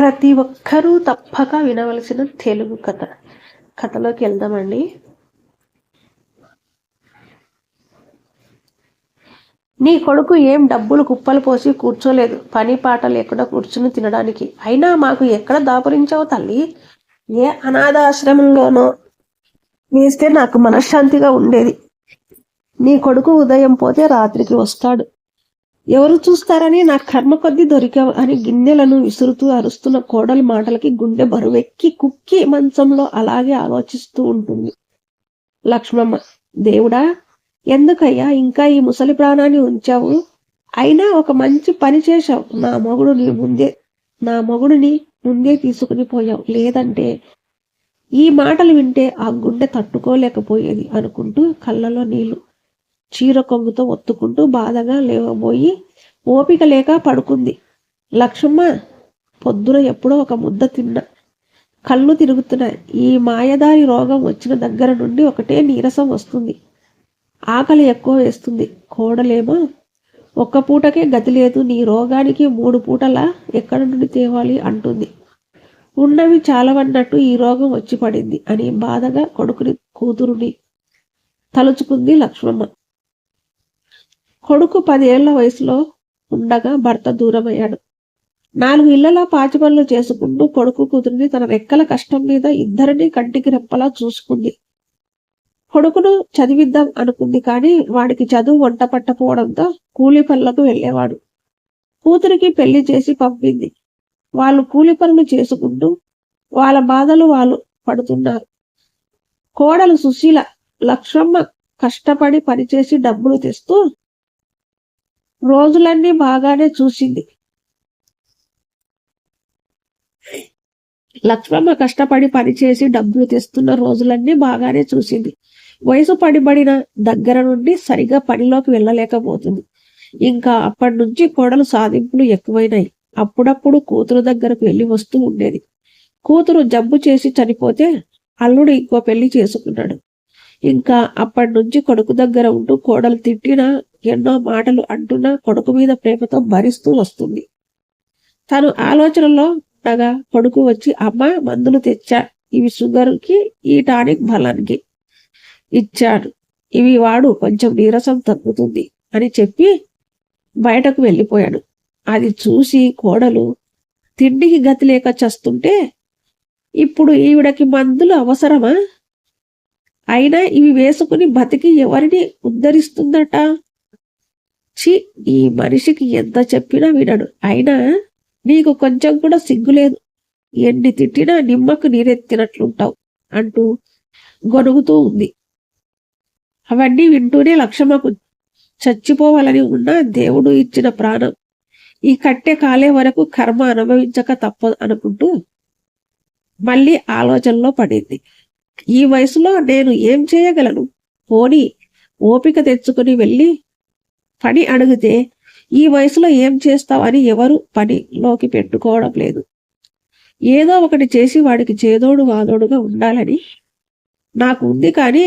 ప్రతి ఒక్కరూ తప్పక వినవలసిన తెలుగు కథ. కథలోకి వెళ్దామండి. నీ కొడుకు ఏం డబ్బులు కుప్పలు పోసి కూర్చోలేదు, పని పాట లేకుండా కూర్చుని తినడానికి. అయినా మాకు ఎక్కడ దాపురించావు తల్లి? ఏ అనాథాశ్రమంలోనో వేస్తే నాకు మనశ్శాంతిగా ఉండేది. నీ కొడుకు ఉదయం పోతే రాత్రికి వస్తాడు. ఎవరు చూస్తారని నా కర్మ కొద్దీ దొరికావు అని గిన్నెలను విసురుతూ అరుస్తున్న కోడలి మాటలకి గుండె బరువెక్కి కుక్కి మంచంలో అలాగే ఆలోచిస్తూ ఉంటుంది లక్ష్మమ్మ. దేవుడా, ఎందుకయ్యా ఇంకా ఈ ముసలి ప్రాణాన్ని ఉంచావు? అయినా ఒక మంచి పని చేశావు. నా మొగుడిని ముందే తీసుకుని పోయావు. లేదంటే ఈ మాటలు వింటే ఆ గుండె తట్టుకోలేకపోయేది అనుకుంటూ కళ్ళలో నీళ్లు చీర కొంగుతో ఒత్తుకుంటూ బాధగా లేవబోయి ఓపిక లేక పడుకుంది. లక్ష్మమ్మ పొద్దున ఎప్పుడో ఒక ముద్ద తిన్నా, కళ్ళు తిరుగుతున్నాయి. ఈ మాయదారి రోగం వచ్చిన దగ్గర నుండి ఒకటే నీరసం వస్తుంది, ఆకలి ఎక్కువ వేస్తుంది. కోడలేమో ఒక్క పూటకే గతి లేదు, నీ రోగానికి 3 పూటలా ఎక్కడ నుండి తేవాలి అంటుంది. ఉన్నవి చాలవన్నట్టు ఈ రోగం వచ్చి పడింది అని బాధగా కొడుకుని కూతురుని తలుచుకుంది లక్ష్మమ్మ. కొడుకు 10 ఏళ్ల వయసులో ఉండగా భర్త దూరమయ్యాడు. 4 ఇళ్లలో పాచి పనులు చేసుకుంటూ కొడుకు కూతురిని తన రెక్కల కష్టం మీద ఇద్దరిని కంటికి రెప్పలా చూసుకుంది. కొడుకును చదివిద్దాం అనుకుంది, కానీ వాడికి చదువు వంట పట్టపోవడంతో కూలి పనులకు వెళ్ళేవాడు. కూతురికి పెళ్లి చేసి పంపింది. వాళ్ళు కూలి పనులు చేసుకుంటూ వాళ్ళ బాధలు వాళ్ళు పడుతున్నారు. కోడలు సుశీల లక్ష్మమ్మ కష్టపడి పనిచేసి డబ్బులు తెస్తూ రోజులన్నీ బాగానే చూసింది. లక్ష్మమ్మ కష్టపడి పనిచేసి డబ్బులు తెస్తున్న రోజులన్నీ బాగానే చూసింది. వయసు పడిబడిన దగ్గర నుండి సరిగా పనిలోకి వెళ్ళలేకపోతుంది. ఇంకా అప్పటి నుంచి కోడలు సాధింపులు ఎక్కువైనాయి. అప్పుడప్పుడు కూతురు దగ్గరకు వెళ్ళి వస్తూ ఉండేది. కూతురు జబ్బు చేసి చనిపోతే అల్లుడు ఇంకో పెళ్లి చేసుకున్నాడు. ఇంకా అప్పటి నుంచి కొడుకు దగ్గర ఉంటూ కోడలు తిట్టినా ఎన్నో మాటలు అంటున్నా కొడుకు మీద ప్రేమతో భరిస్తూ వస్తుంది. తను ఆలోచనలో ఉండగా కొడుకు వచ్చి, అమ్మ మందులు తెచ్చా, ఇవి షుగర్కి, ఈ టానిక్ బలానికి ఇచ్చాడు, ఇవి వాడు, కొంచెం నీరసం తగ్గుతుంది అని చెప్పి బయటకు వెళ్ళిపోయాడు. అది చూసి కోడలు తిండికి గతి లేక చస్తుంటే ఇప్పుడు ఈవిడకి మందులు అవసరమా? అయినా ఇవి వేసుకుని బతికి ఎవరిని ఉద్ధరిస్తుందట? చి, ఈ మనిషికి ఎంత చెప్పినా వినడు. అయినా నీకు కొంచెం కూడా సిగ్గులేదు, ఎన్ని తిట్టినా నిమ్మకు నీరెత్తినట్లుంటావు అంటూ గొనుగుతూ ఉంది. అవన్నీ వింటూనే లక్ష్మమ్మకు చచ్చిపోవాలని ఉన్న దేవుడు ఇచ్చిన ప్రాణం ఈ కట్టె కాలే వరకు కర్మ అనుభవించక తప్పదు అనుకుంటూ మళ్ళీ ఆలోచనలో పడింది. ఈ వయసులో నేను ఏం చేయగలను? పోనీ ఓపిక తెచ్చుకుని వెళ్ళి పని అడిగితే ఈ వయసులో ఏం చేస్తావు అని ఎవరు పనిలోకి పెట్టుకోవడం లేదు. ఏదో ఒకటి చేసి వాడికి చేదోడు వాదోడుగా ఉండాలని నాకు ఉంది, కానీ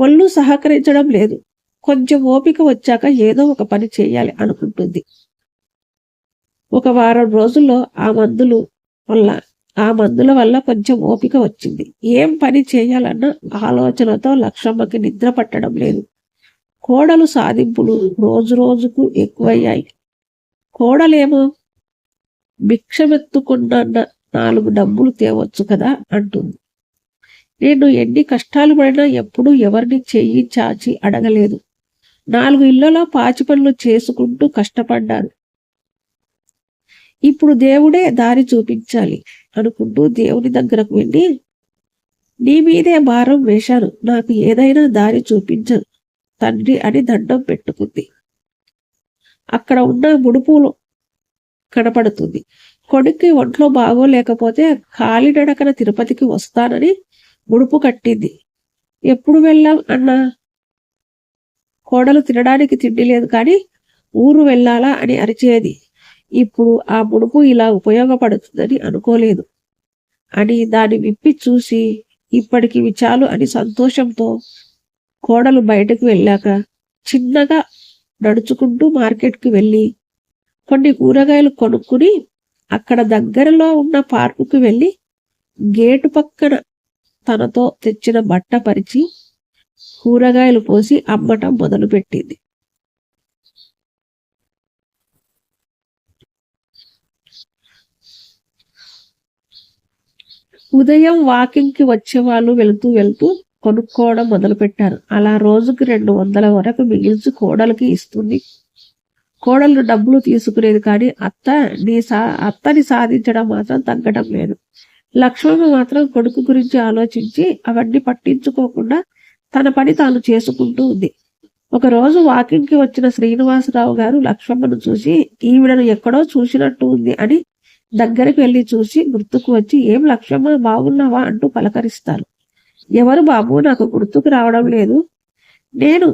ఒళ్ళు సహకరించడం లేదు. కొంచెం ఓపిక వచ్చాక ఏదో ఒక పని చేయాలి అనుకుంటుంది. ఒక వారం రోజుల్లో ఆ మందుల వల్ల కొంచెం ఓపిక వచ్చింది. ఏం పని చేయాలన్న ఆలోచనతో లక్ష్మమ్మకి నిద్ర పట్టడం లేదు. కోడలు సాధింపులు రోజు రోజుకు ఎక్కువయ్యాయి. కోడలేమో భిక్షమెత్తుకున్న 4 డబ్బులు తేవచ్చు కదా అంటుంది. నేను ఎన్ని కష్టాలు పడినా ఎప్పుడూ ఎవరిని చెయ్యి చాచి అడగలేదు. 4 ఇళ్లలో పాచి పనులు చేసుకుంటూ కష్టపడ్డాను. ఇప్పుడు దేవుడే దారి చూపించాలి అనుకుంటూ దేవుని దగ్గరకు వెళ్ళి, నీ మీదే భారం వేశాను, నాకు ఏదైనా దారి చూపించను తండ్రి అని దండం పెట్టుకుంది. అక్కడ ఉన్న ముడుపులు కనపడుతుంది. కొడుక్కి ఒంట్లో బాగోలేకపోతే కాలినడకన తిరుపతికి వస్తానని ముడుపు కట్టింది. ఎప్పుడు వెళ్ళాం అన్నా? కోడలు తినడానికి తిండి లేదు, కానీ ఊరు వెళ్ళాలా అని అరిచేది. ఇప్పుడు ఆ ముడుపు ఇలా ఉపయోగపడుతుందని అనుకోలేదు అని దాన్ని విప్పి చూసి ఇప్పటికి చాలు అని సంతోషంతో కోడలు బయటకు వెళ్ళాక చిన్నగా నడుచుకుంటూ మార్కెట్కి వెళ్ళి కొన్ని కూరగాయలు కొనుక్కుని అక్కడ దగ్గరలో ఉన్న పార్కుకు వెళ్ళి గేటు పక్కన తనతో తెచ్చిన బట్ట పరిచి కూరగాయలు పోసి అమ్మటం మొదలుపెట్టింది. ఉదయం వాకింగ్కి వచ్చేవాళ్ళు వెళుతూ వెళ్తూ కొనుక్కోవడం మొదలుపెట్టారు. అలా రోజుకి 200 వరకు మిగిల్చి కోడలికి ఇస్తుంది. కోడలు డబ్బులు తీసుకునేది కానీ అత్తని సాధించడం మాత్రం తగ్గడం లేదు. లక్ష్మమ్మ మాత్రం కొడుకు గురించి ఆలోచించి అవన్నీ పట్టించుకోకుండా తన పని తాను చేసుకుంటూ ఉంది. ఒకరోజు వాకింగ్కి వచ్చిన శ్రీనివాసరావు గారు లక్ష్మమ్మను చూసి ఈవిడను ఎక్కడో చూసినట్టు ఉంది అని దగ్గరికి వెళ్ళి చూసి గుర్తుకు వచ్చి, ఏం లక్ష్మమ్మ, బాగున్నావా అంటూ పలకరిస్తారు. ఎవరు బాబు, నాకు గుర్తుకు రావడం లేదు. నేను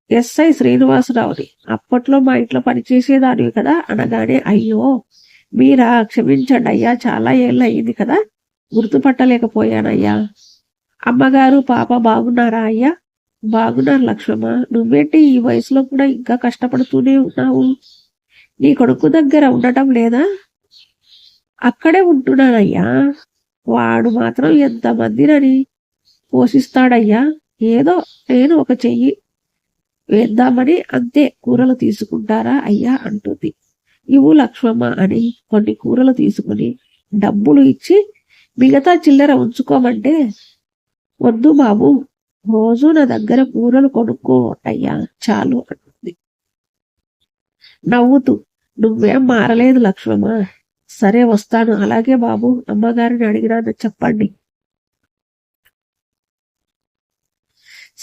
ఎస్ఐ శ్రీనివాసరావుని. అప్పట్లో మా ఇంట్లో పనిచేసేదానివి కదా అనగానే, అయ్యో మీరా, క్షమించండి అయ్యా, చాలా ఏళ్ళు అయ్యింది కదా, గుర్తుపట్టలేకపోయానయ్యా. అమ్మగారు పాప బాగున్నారా అయ్యా? బాగున్నారు లక్ష్మమ్మ. నువ్వేంటి ఈ వయసులో కూడా ఇంకా కష్టపడుతూనే ఉన్నావు? నీ కొడుకు దగ్గర ఉండటం లేదా? అక్కడే ఉంటున్నానయ్యా. వాడు మాత్రం ఎంతమందినని పోషిస్తాడయ్యా. ఏదో నేను ఒక చెయ్యి వేద్దామని అంతే. కూరలు తీసుకుంటారా అయ్యా అంటుంది. ఇవ్వు లక్ష్మమ్మ అని కొన్ని కూరలు తీసుకుని డబ్బులు ఇచ్చి మిగతా చిల్లర ఉంచుకోమంటే, వద్దు బాబు, రోజు నా దగ్గర కూరలు కొనుక్కోటయ్యా చాలు అంటుంది నవ్వుతూ. నువ్వేం మారలేదు లక్ష్మమ్మ. సరే వస్తాను. అలాగే బాబు, అమ్మగారిని అడిగినానని చెప్పండి.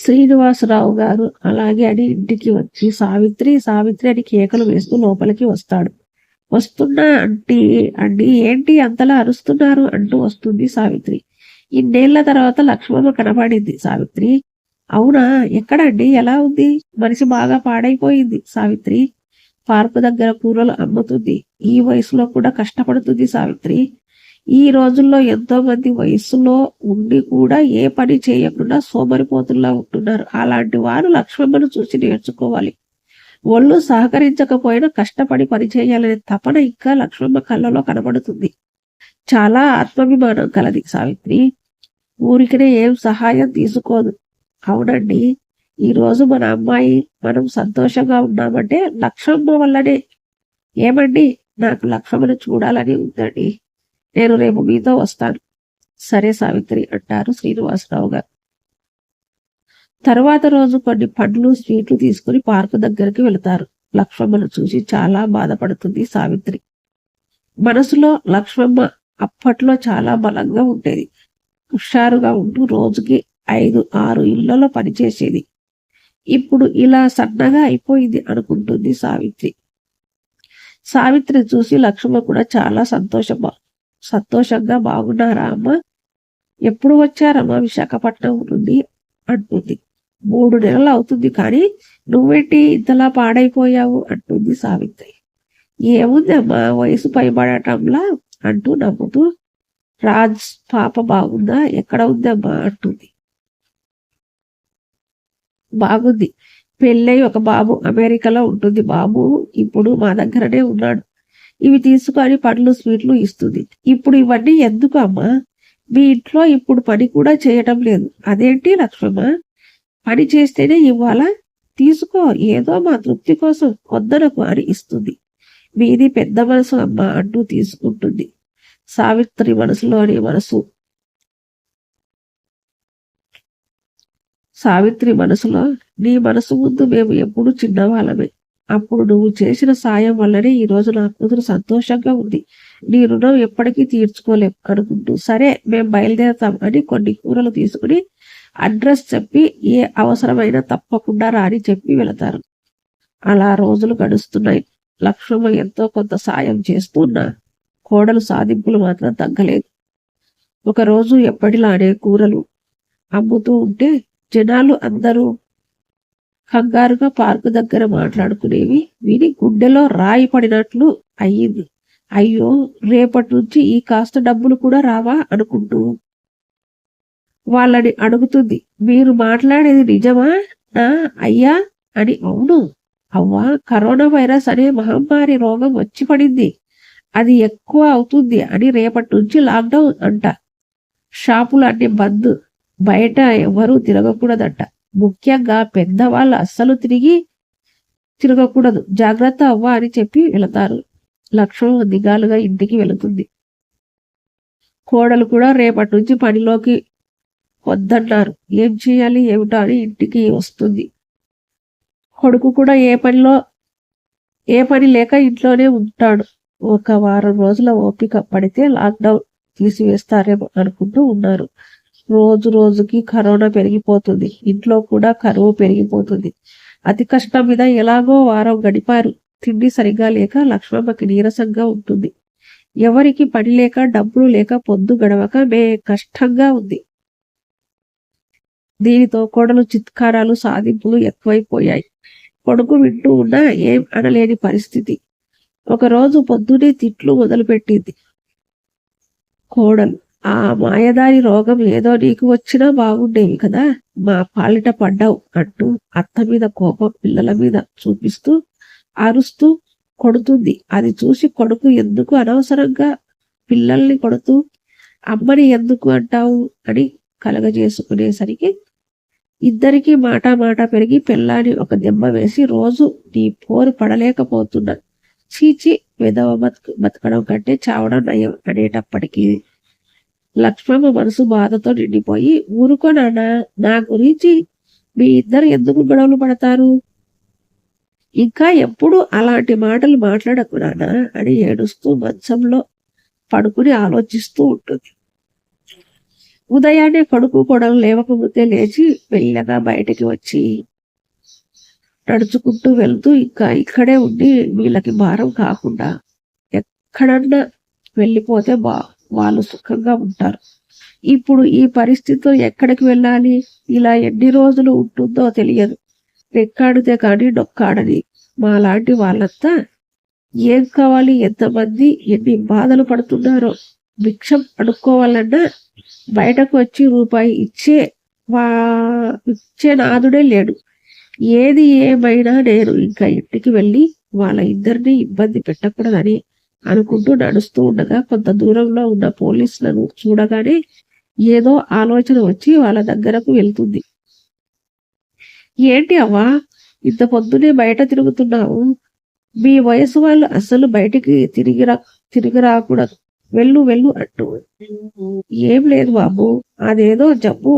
శ్రీనివాసరావు గారు అలాగే అని ఇంటికి వచ్చి సావిత్రి సావిత్రి అని కేకలు వేస్తూ లోపలికి వస్తాడు. వస్తున్నా అండి ఏంటి అంతలా అరుస్తున్నారు అంటూ వస్తుంది సావిత్రి. ఇన్నేళ్ల తర్వాత లక్ష్మమ్మ కనబడింది. సావిత్రి, అవునా, ఎక్కడండి, ఎలా ఉంది? మనిషి బాగా పాడైపోయింది. సావిత్రి పార్కు దగ్గర కూరలు అమ్ముతుంది. ఈ వయసులో కూడా కష్టపడుతుంది. సావిత్రి, ఈ రోజుల్లో ఎంతో మంది వయసులో ఉండి కూడా ఏ పని చేయకుండా సోమరిపోతుల్లా ఉంటున్నారు. అలాంటి వారు లక్ష్మమ్మను చూసి నేర్చుకోవాలి. ఒళ్ళు సహకరించకపోయినా కష్టపడి పని చేయాలనే తపన ఇంకా లక్ష్మమ్మ కళ్ళలో కనబడుతుంది. చాలా ఆత్మాభిమానం కలది సావిత్రి. ఊరికనే ఏం సహాయం తీసుకోదు. అవునండి, ఈరోజు మన అమ్మాయి మనం సంతోషంగా ఉన్నామంటే లక్ష్మమ్మ వల్లనే. ఏమండి, నాకు లక్ష్మమ్మను చూడాలని ఉందండి. నేను రేపు మీతో వస్తాను. సరే సావిత్రి అంటారు శ్రీనివాసరావు గారు. తర్వాత రోజు కొన్ని పండ్లు స్వీట్లు తీసుకుని పార్కు దగ్గరికి వెళతారు. లక్ష్మమ్మను చూసి చాలా బాధపడుతుంది సావిత్రి. మనసులో లక్ష్మమ్మ అప్పట్లో చాలా బలంగా ఉండేది. హుషారుగా ఉంటూ రోజుకి 5-6 ఇళ్లలో పనిచేసేది. ఇప్పుడు ఇలా సన్నగా అయిపోయింది అనుకుంటుంది సావిత్రి. సావిత్రి చూసి లక్ష్మమ్మ కూడా చాలా సంతోషంగా బాగున్నారా అమ్మ? ఎప్పుడు వచ్చారమ్మా విశాఖపట్నం నుండి అంటుంది. 3 నెలలు అవుతుంది, కానీ నువ్వేంటి ఇంతలా పాడైపోయావు అంటుంది సావిత్రి. ఏముంది అమ్మా, వయసు పైబడటంలా అంటూ నవ్వుతూ. రాజ్ పాప బాగుందా? ఎక్కడ ఉందమ్మా అంటుంది. బాగుంది. పెళ్ళై ఒక బాబు అమెరికాలో ఉంటుంది. బాబు ఇప్పుడు మా దగ్గరనే ఉన్నాడు. ఇవి తీసుకొని పండ్లు స్వీట్లు ఇస్తుంది. ఇప్పుడు ఇవన్నీ ఎందుకు అమ్మా? మీ ఇంట్లో ఇప్పుడు పని కూడా చేయటం లేదు. అదేంటి లక్ష్మమ్మ, పని చేస్తేనే ఇవ్వాలా? తీసుకో, ఏదో మా తృప్తి కోసం వద్దనకు అని ఇస్తుంది. మీది పెద్ద మనసు అమ్మ అంటూ తీసుకుంటుంది. సావిత్రి మనసులోని సావిత్రి మనసులో, నీ మనసు ముందు మేము ఎప్పుడు చిన్నవాళ్ళమే. అప్పుడు నువ్వు చేసిన సాయం వల్లనే ఈరోజు నా కూతురు సంతోషంగా ఉంది. నీ రుణం ఎప్పటికీ తీర్చుకోలేం అనుకుంటూ, సరే మేం బయలుదేరతాం అని కొన్ని కూరలు తీసుకుని అడ్రస్ చెప్పి ఏ అవసరమైనా తప్పకుండా రాని చెప్పి వెళతారు. అలా రోజులు గడుస్తున్నాయి. లక్ష్మమ్మ ఎంతో కొంత సాయం చేస్తున్నా కోడలు సాధింపులు మాత్రం తగ్గలేదు. ఒకరోజు ఎప్పటిలానే కూరలు అమ్ముతూ ఉంటే జనాలు అందరూ కంగారుగా పార్కు దగ్గర మాట్లాడుకునేవి విని గుండెలో రాయి పడినట్లు అయ్యింది. అయ్యో, రేపటి నుంచి ఈ కాస్త డబ్బులు కూడా రావా అనుకుంటూ వాళ్ళని అడుగుతుంది. మీరు మాట్లాడేది నిజమా అయ్యా అని. అవును అవ్వా, కరోనా వైరస్ అనే మహమ్మారి రోగం వచ్చి పడింది. అది ఎక్కువ అవుతుంది అని రేపటి నుంచి లాక్డౌన్ అంట. షాపులు అన్ని బంద్, బయట ఎవరూ తిరగకూడదంట. ముఖ్యంగా పెద్దవాళ్ళు అస్సలు తిరగకూడదు, జాగ్రత్త అవ్వ అని చెప్పి వెళతారు. లక్ష్మమ్మ దిగాలుగా ఇంటికి వెళుతుంది. కోడలు కూడా రేపటి నుంచి పనిలోకి వద్దన్నారు. ఏం చేయాలి ఏమిటో అని ఇంటికి వస్తుంది. కొడుకు కూడా ఏ పని లేక ఇంట్లోనే ఉంటాడు. ఒక వారం రోజుల ఓపిక పడితే లాక్డౌన్ తీసివేస్తారేమో అనుకుంటూ ఉన్నారు. రోజు రోజుకి కరోనా పెరిగిపోతుంది. ఇంట్లో కూడా కరువు పెరిగిపోతుంది. అతి కష్టం మీద ఎలాగో వారం గడిపారు. తిండి సరిగా లేక లక్ష్మమ్మకి నీరసంగా ఉంటుంది. ఎవరికి పని లేక డబ్బులు లేక పొద్దు గడవక కష్టంగా ఉంది. దీనితో కోడలు చిత్కారాలు సాధింపులు ఎక్కువైపోయాయి. కొడుకు వింటూ ఉన్నా ఏం అనలేని పరిస్థితి. ఒకరోజు పొద్దునే తిట్లు మొదలుపెట్టింది కోడలు. ఆ మాయదారి రోగం ఏదో నీకు వచ్చినా బాగుండేవి కదా, మా పాలిట పడ్డావు అంటూ అత్త మీద కోపం పిల్లల మీద చూపిస్తూ అరుస్తూ కొడుతుంది. అది చూసి కొడుకు ఎందుకు అనవసరంగా పిల్లల్ని కొడుతూ అమ్మని ఎందుకు అంటావు అని కలగజేసుకునేసరికి ఇద్దరికి మాట పెరిగి పిల్లాని ఒక దెబ్బ వేసి రోజు నీ పోరు పడలేకపోతున్నా. చీచి విధవ బతకడం కంటే చావడం నయం అనేటప్పటికీ లక్ష్మమ్మ మనసు బాధతో నిండిపోయి, ఊరుకో నాన్న, నా గురించి మీ ఇద్దరు ఎందుకు గొడవలు పడతారు, ఇంకా ఎప్పుడు అలాంటి మాటలు మాట్లాడకు నాన్న అని ఏడుస్తూ మంచంలో పడుకుని ఆలోచిస్తూ ఉంటుంది. ఉదయాన్నే కొడుకు కొడలు లేవకముందే లేచి మెల్లగా బయటికి వచ్చి నడుచుకుంటూ వెళ్తూ, ఇంకా ఇక్కడే ఉండి వీళ్ళకి భారం కాకుండా ఎక్కడన్నా వెళ్ళిపోతే వాళ్ళు సుఖంగా ఉంటారు. ఇప్పుడు ఈ పరిస్థితిలో ఎక్కడికి వెళ్ళాలి, ఇలా ఎన్ని రోజులు ఉంటుందో తెలియదు. రెక్కాడితే కానీ డొక్కాడని మా లాంటి వాళ్ళంతా ఏం కావాలి, ఎంతమంది ఎన్ని బాధలు పడుతున్నారో. భిక్షం అడుక్కోవాలన్నా బయటకు వచ్చి రూపాయి ఇచ్చే నాదుడే లేడు. ఏది ఏమైనా నేను ఇంకా ఇంటికి వెళ్ళి వాళ్ళ ఇద్దరిని ఇబ్బంది పెట్టకూడదని అనుకుంటూ నడుస్తూ ఉండగా కొంత దూరంలో ఉన్న పోలీసులను చూడగానే ఏదో ఆలోచన వచ్చి వాళ్ళ దగ్గరకు వెళ్తుంది. ఏంటి అవ్వా, ఇంత పొద్దునే బయట తిరుగుతున్నావు? మీ వయసు వాళ్ళు అసలు బయటికి తిరిగి రాకూడదు, వెళ్ళు అంటూ. ఏం లేదు బాబు, అదేదో జబ్బు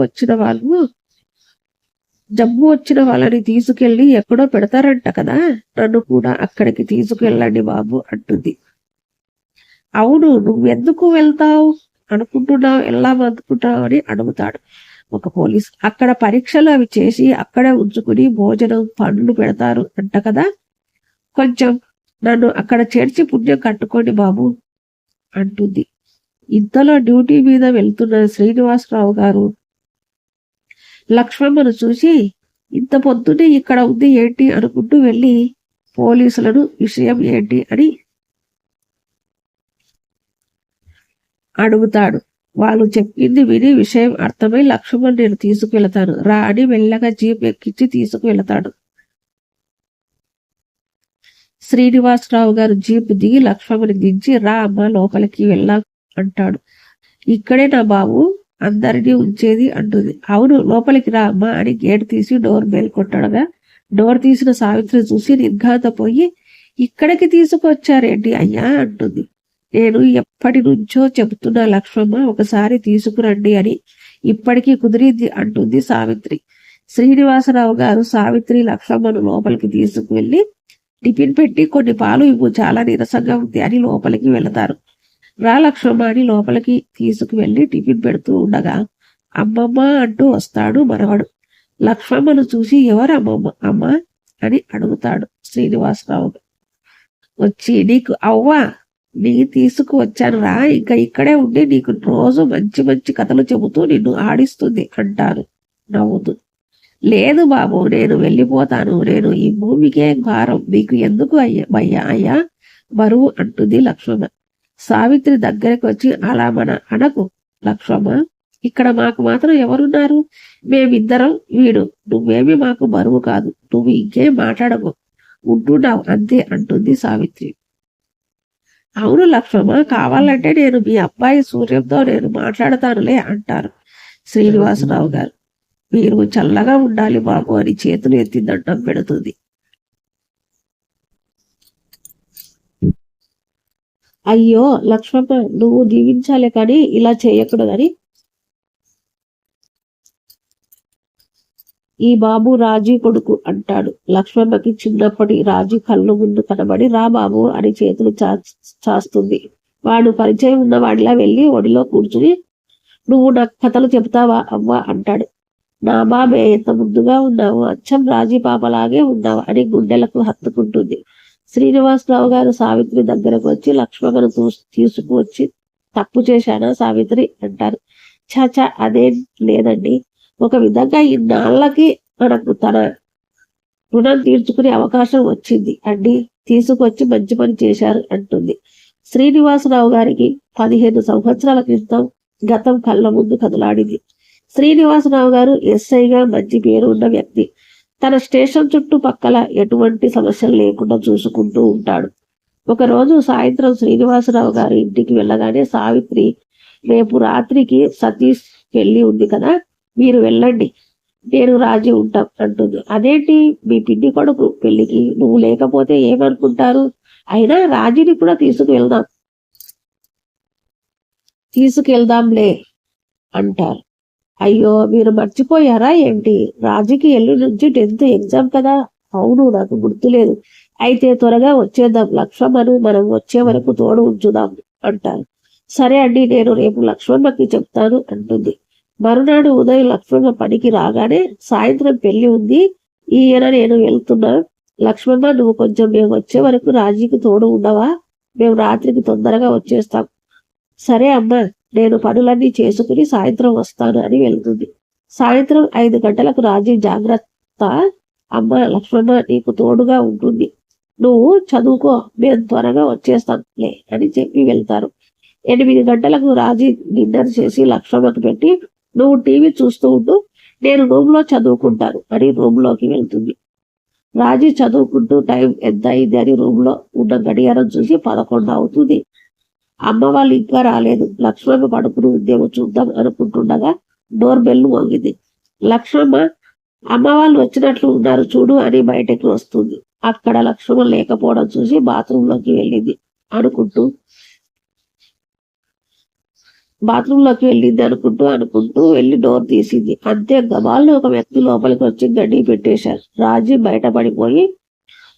వచ్చిన వాళ్ళని తీసుకెళ్లి ఎక్కడో పెడతారంట కదా, నన్ను కూడా అక్కడికి తీసుకెళ్ళండి బాబు అంటుంది. అవును, నువ్వెందుకు వెళ్తావు అనుకుంటున్నావు, ఎలా అనుకుంటావు అని అడుగుతాడు ఒక పోలీస్. అక్కడ పరీక్షలు అవి చేసి అక్కడే ఉంచుకుని భోజనం పండ్లు పెడతారు అంట కదా, కొంచెం నన్ను అక్కడ చేర్చి పుణ్యం కట్టుకోండి బాబు అంటుంది. ఇంతలో డ్యూటీ మీద వెళ్తున్న శ్రీనివాసరావు గారు లక్ష్మమ్మను చూసి, ఇంత పొద్దునే ఇక్కడ ఉంది ఏంటి అనుకుంటూ వెళ్ళి పోలీసులను విషయం ఏంటి అని అడుగుతాడు. వాళ్ళు చెప్పింది విని విషయం అర్థమై, లక్ష్మణ్ నేను తీసుకువెళతాను రా అని మెల్లగా జీప్ ఎక్కించి తీసుకువెళతాడు. శ్రీనివాసరావు గారు జీప్ దిగి లక్ష్మణ్ని దించి, రా అమ్మ లోపలికి వెళ్ళా అంటాడు. ఇక్కడే నా బాబు అందరినీ ఉంచేది అంటుంది. అవును, లోపలికి రా అమ్మ అని గేట్ తీసి డోర్ బెల్ కొట్టడగా డోర్ తీసిన సావిత్రి చూసి నిర్ఘాంతపోయి, ఇక్కడికి తీసుకొచ్చారేంటి అయ్యా అంటుంది. నేను ఎప్పటి నుంచో చెబుతున్నా లక్ష్మమ్మ, ఒకసారి తీసుకురండి అని, ఇప్పటికీ కుదిరింది అంటుంది సావిత్రి. శ్రీనివాసరావు గారు సావిత్రి లక్ష్మమ్మను లోపలికి తీసుకువెళ్ళి టిఫిన్ పెట్టి కొన్ని పాలు ఇవ్వు, చాలా నీరసంగా ఉంది అని లోపలికి వెళతారు. రా లక్ష్మమ్మ అని లోపలికి తీసుకువెళ్ళి టిఫిన్ పెడుతూ ఉండగా అమ్మమ్మ అంటూ వస్తాడు మనవడు. లక్ష్మమ్మను చూసి ఎవరు అమ్మ అని అడుగుతాడు శ్రీనివాసరావు. వచ్చి, నీకు అవ్వా నీ తీసుకువచ్చాను రా, ఇంకా ఇక్కడే ఉండి నీకు రోజు మంచి మంచి కథలు చెబుతూ నిన్ను ఆడిస్తుంది అంటారు నవ్వుతూ. లేదు బాబు, నేను వెళ్ళిపోతాను, నేను ఈ భూమికే భారం, మీకు ఎందుకు అయ్యా బరువు అంటుంది లక్ష్మమ్మ. సావిత్రి దగ్గరకు వచ్చి, అలా అనకు లక్ష్మమ్మ, ఇక్కడ మాకు మాత్రం ఎవరున్నారు, మేమిద్దరం వీడు, నువ్వేమి మాకు బరువు కాదు, నువ్వు ఇంకేం మాట్లాడకు, ఉంటున్నావు అంతే అంటుంది సావిత్రి. అవును లక్ష్మమ్మ, కావాలంటే నేను మీ అబ్బాయి సూర్యంతో నేను మాట్లాడతానులే అంటారు శ్రీనివాసరావు గారు. మీరు చల్లగా ఉండాలి బాబు అని చేతులు ఎత్తి దండం పెడుతుంది. అయ్యో లక్ష్మమ్మ, నువ్వు దీవించాలి కానీ ఇలా చేయకూడదని. ఈ బాబు రాజీ కొడుకు అంటాడు. లక్ష్మమ్మకి చిన్నప్పటి రాజీ కళ్ళు ముందు కనబడి రా బాబు అని చేతులు చాస్తుంది. వాడు పరిచయం ఉన్న వాడిలా వెళ్ళి ఒడిలో కూర్చుని నువ్వు నాకు కథలు చెప్తావా అవ్వ అంటాడు. నా బాబే ఎంత ముద్దుగా ఉన్నావు, అచ్చం రాజీ పాపలాగే ఉన్నావు అని గుండెలకు హత్తుకుంటుంది. శ్రీనివాసరావు గారు సావిత్రి దగ్గరకు వచ్చి లక్ష్మమ్మను తీసుకువచ్చి తప్పు చేశానా సావిత్రి అంటారు. చాచా అదేం లేదండి, ఒక విధంగా ఇన్నాళ్ళకి మనకు తన రుణం తీర్చుకునే అవకాశం వచ్చింది అండి, తీసుకొచ్చి మంచి పని చేశారు అంటుంది. శ్రీనివాసరావు గారికి 15 సంవత్సరాల క్రితం గతం కళ్ళ ముందు కదలాడింది. శ్రీనివాసరావు గారు ఎస్ఐగా మంచి పేరు ఉన్న వ్యక్తి. తన స్టేషన్ చుట్టుపక్కల ఎటువంటి సమస్యలు లేకుండా చూసుకుంటూ ఉంటాడు. ఒకరోజు సాయంత్రం శ్రీనివాసరావు గారి ఇంటికి వెళ్ళగానే సావిత్రి, రేపు రాత్రికి సతీష్ పెళ్లి ఉంది కదా, మీరు వెళ్ళండి, నేను రాజీ ఉంటాం అంటుంది. అదేంటి, మీ పిన్ని కొడుకు పెళ్లికి నువ్వు లేకపోతే ఏమనుకుంటారు, అయినా రాజీని కూడా తీసుకెళ్దాంలే అంటారు. అయ్యో మీరు మర్చిపోయారా ఏంటి, రాజీకి ఎల్లుండి నుంచి 10th ఎగ్జామ్ కదా. అవును, నాకు గుర్తులేదు. అయితే త్వరగా వచ్చేద్దాం, లక్ష్మమ్మను మనం వచ్చే వరకు తోడు ఉంచుదాం అంటారు. సరే అండి, నేను రేపు లక్ష్మమ్మకి చెప్తాను అంటుంది. మరునాడు ఉదయం లక్ష్మమ్మ పనికి రాగానే సాయంత్రం పెళ్లి ఉంది, ఈయన నేను వెళ్తున్నా, లక్ష్మమ్మ నువ్వు కొంచెం మేము వచ్చే వరకు రాజీకి తోడు ఉండవా, మేము రాత్రికి తొందరగా వచ్చేస్తాం. సరే అమ్మా, నేను పనులన్నీ చేసుకుని సాయంత్రం వస్తాను అని వెళ్తుంది. సాయంత్రం 5 గంటలకు రాజీ, జాగ్రత్త అమ్మ, లక్ష్మమ్మ నీకు తోడుగా ఉంటుంది, నువ్వు చదువుకో, మేము త్వరగా వచ్చేస్తాంలే అని చెప్పి వెళ్తారు. 8 గంటలకు రాజీ డిన్నర్ చేసి లక్ష్మమ్మకు పెట్టి నువ్వు టీవీ చూస్తూ ఉంటూ, నేను రూమ్లో చదువుకుంటాను అని రూమ్లోకి వెళ్తుంది. రాజీ చదువుకుంటూ టైం ఎంత అయింది అని రూమ్లో ఉన్న గడియారం చూసి 11 అవుతుంది. అమ్మ వాళ్ళు ఇంకా రాలేదు. లక్ష్మమ్మ పడుకుని ఉందేమో చూద్దాం అనుకుంటుండగా డోర్ బెల్ మోగింది. లక్ష్మమ్మ, అమ్మ వాళ్ళు వచ్చినట్లు ఉన్నారు చూడు అని బయటకు వస్తుంది. అక్కడ లక్ష్మమ్మ లేకపోవడం చూసి బాత్రూంలోకి వెళ్ళింది అనుకుంటూ అనుకుంటూ వెళ్ళి డోర్ తీసింది. అంతే, గబాల్లో ఒక వ్యక్తి లోపలికి వచ్చి గడ్డి పెట్టేశారు. రాజీ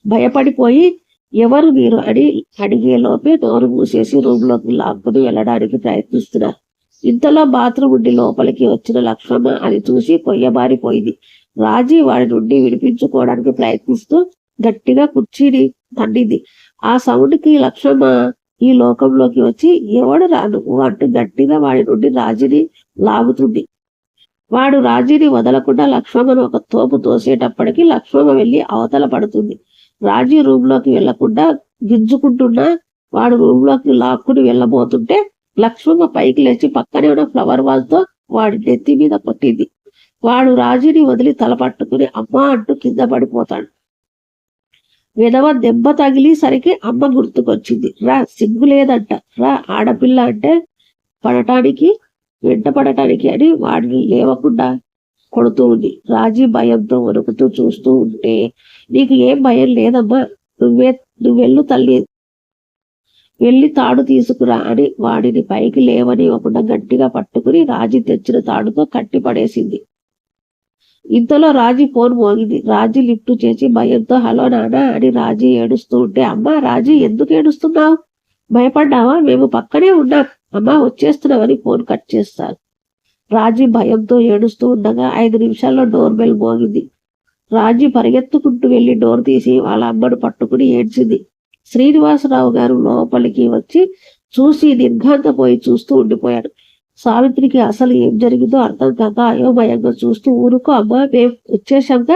భయపడిపోయి ఎవరు మీరు అని అడిగే లోపే డోరు మూసేసి రూమ్లోకి లాక్కుని వెళ్ళడానికి ప్రయత్నిస్తున్నారు. ఇంతలో బాత్రూమ్ నుండి లోపలికి వచ్చిన లక్ష్మమ్మ అది చూసి కొయ్యబారిపోయింది. రాజీ వాడి నుండి విడిపించుకోవడానికి ప్రయత్నిస్తూ గట్టిగా కుర్చీని తన్నింది. ఆ సౌండ్కి లక్ష్మమ్మ ఈ లోకంలోకి వచ్చి ఎవడు రాను అంటూ గట్టిగా వాడి నుండి రాజీని లాగుతుంది. వాడు రాజీని వదలకుండా లక్ష్మమ్మను ఒక తోపు తోసేటప్పటికి లక్ష్మమ్మ వెళ్ళి అవతల పడుతుంది. రాజీ రూమ్లోకి వెళ్లకుండా గింజుకుంటున్నా వాడు రూమ్లోకి లాక్కుని వెళ్ళబోతుంటే లక్ష్మమ్మ పైకి లేచి పక్కనే ఉన్న ఫ్లవర్ వాజ్తో వాడి నెత్తి మీద కొట్టింది. వాడు రాజీని వదిలి తల పట్టుకుని అమ్మ అంటూ కింద పడిపోతాడు. విధవ దెబ్బ తగిలి సరికి అమ్మ గుర్తుకొచ్చింది. రా, సిగ్గు లేదంట, రా, ఆడపిల్ల అంటే వెంట పడటానికి అని వాడిని లేవకుండా కొడుతూ ఉంది. రాజీ భయంతో వణుకుతూ చూస్తూ ఉంటే, నీకు ఏం భయం లేదమ్మా, నువ్వెళ్ళు తల్లి, వెళ్ళి తాడు తీసుకురా అని వాడిని పైకి లేవనివ్వకుండా గట్టిగా పట్టుకుని రాజీ తెచ్చిన తాడుతో కట్టి పడేసింది. ఇంతలో రాజీ ఫోన్ మోగింది. రాజీ లిఫ్ట్ చేసి భయంతో హలో నాన్న అని రాజీ ఏడుస్తూ ఉంటే, అమ్మా రాజీ ఎందుకు ఏడుస్తున్నావు, భయపడ్డావా, మేము పక్కనే ఉన్నాం, అమ్మా వచ్చేస్తున్నామని ఫోన్ కట్ చేస్తారు. రాజీ భయంతో ఏడుస్తూ ఉండగా 5 నిమిషాల్లో డోర్ బెల్ మోగింది. రాజీ పరిగెత్తుకుంటూ వెళ్లి డోర్ తీసి వాళ్ళ అమ్మను పట్టుకుని ఏడ్చింది. శ్రీనివాసరావు గారు లోపలికి వచ్చి చూసి నిర్ఘాంతపోయి చూస్తూ ఉండిపోయాడు. సావిత్రికి అసలు ఏం జరిగిందో అర్థం కాక అయోమయంగా చూస్తూ, ఊరుకో అమ్మా, మేము వచ్చేశాక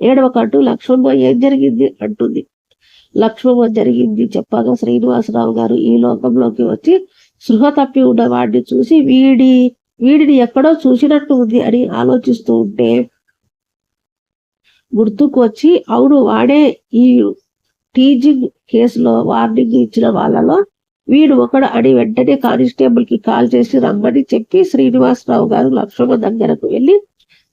ఏడవకంటూ లక్ష్మమ్మ ఏం జరిగింది అంటుంది. లక్ష్మమ్మ జరిగింది చెప్పగా శ్రీనివాసరావు గారు ఈ లోకంలోకి వచ్చి సృహ తప్పి ఉన్న వాడిని చూసి వీడిని ఎక్కడో చూసినట్టు ఉంది అని ఆలోచిస్తూ ఉంటే గుర్తుకు వచ్చి, అవును వాడే ఈ టీజింగ్ కేసులో వార్నింగ్ ఇచ్చిన వాళ్ళలో వీడు ఒకడు అని వెంటనే కానిస్టేబుల్ కి కాల్ చేసి రమ్మని చెప్పి శ్రీనివాసరావు గారు లక్ష్మమ్మ దగ్గరకు వెళ్ళి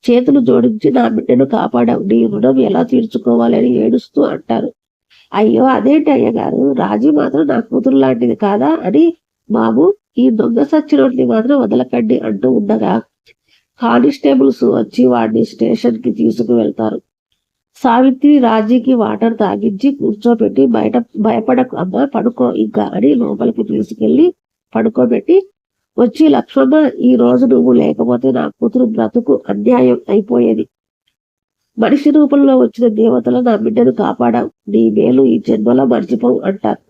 చేతులు జోడించి నా బిడ్డను కాపాడావు, నీ రుణం ఎలా తీర్చుకోవాలని ఏడుస్తూ అంటారు. అయ్యో అదేంటి అయ్యగారు, రాజీ మాత్రం నా కూతురు లాంటిది కాదా అని బాబు ఈ దొంగ సచ్చినోటిని మాత్రం వదలకండి అంటూ ఉండగా కానిస్టేబుల్స్ వచ్చి వాడిని స్టేషన్ కి తీసుకు వెళ్తారు. సావిత్రి రాజీకి వాటర్ తాగించి కూర్చోబెట్టి బయట భయపడకు అమ్మ పడుకో ఇంకా అని లోపలికి తీసుకెళ్లి పడుకోబెట్టి వచ్చి లక్ష్మమ్మ ఈ రోజు నువ్వు లేకపోతే నా కూతురు బ్రతుకు అన్యాయం అయిపోయేది. మనిషి రూపంలో వచ్చిన దేవతలు నా బిడ్డను కాపాడావు, నీ మేలు ఈ జన్మలో మర్చిపోవు అంటారు.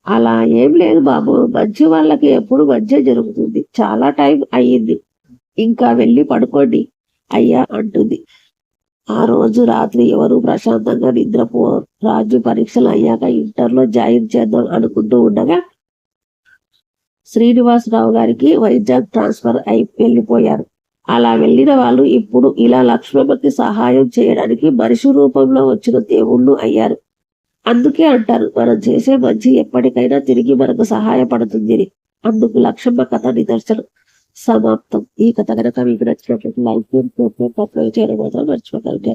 అలా ఏం లేదు బాబు, మంచి వాళ్ళకి ఎప్పుడు మంచి జరుగుతుంది, చాలా టైం అయ్యింది, ఇంకా వెళ్ళి పడుకోండి అయ్యా అంటుంది. ఆ రోజు రాత్రి ఎవరు ప్రశాంతంగా నిద్రపో. రాజు పరీక్షలు అయ్యాక ఇంటర్లో జాయిన్ చేద్దాం అనుకుంటూ ఉండగా శ్రీనివాసరావు గారికి వైజాగ్ ట్రాన్స్ఫర్ అయి వెళ్ళిపోయారు. అలా వెళ్ళిన వాళ్ళు ఇప్పుడు ఇలా లక్ష్మమ్మకి సహాయం చేయడానికి మనిషి రూపంలో వచ్చిన దేవుళ్ళు అయ్యారు. అందుకే అంటారు మనం చేసే మంచి ఎప్పటికైనా తిరిగి మనకు సహాయపడుతుంది. అందుకు లక్ష్మమ్మ కథ నిదర్శనం. సమాప్తం. ఈ కథ కనుక మీకు నచ్చినట్లయితే లైక్ చేయడం మాత్రం మర్చిపోకండి.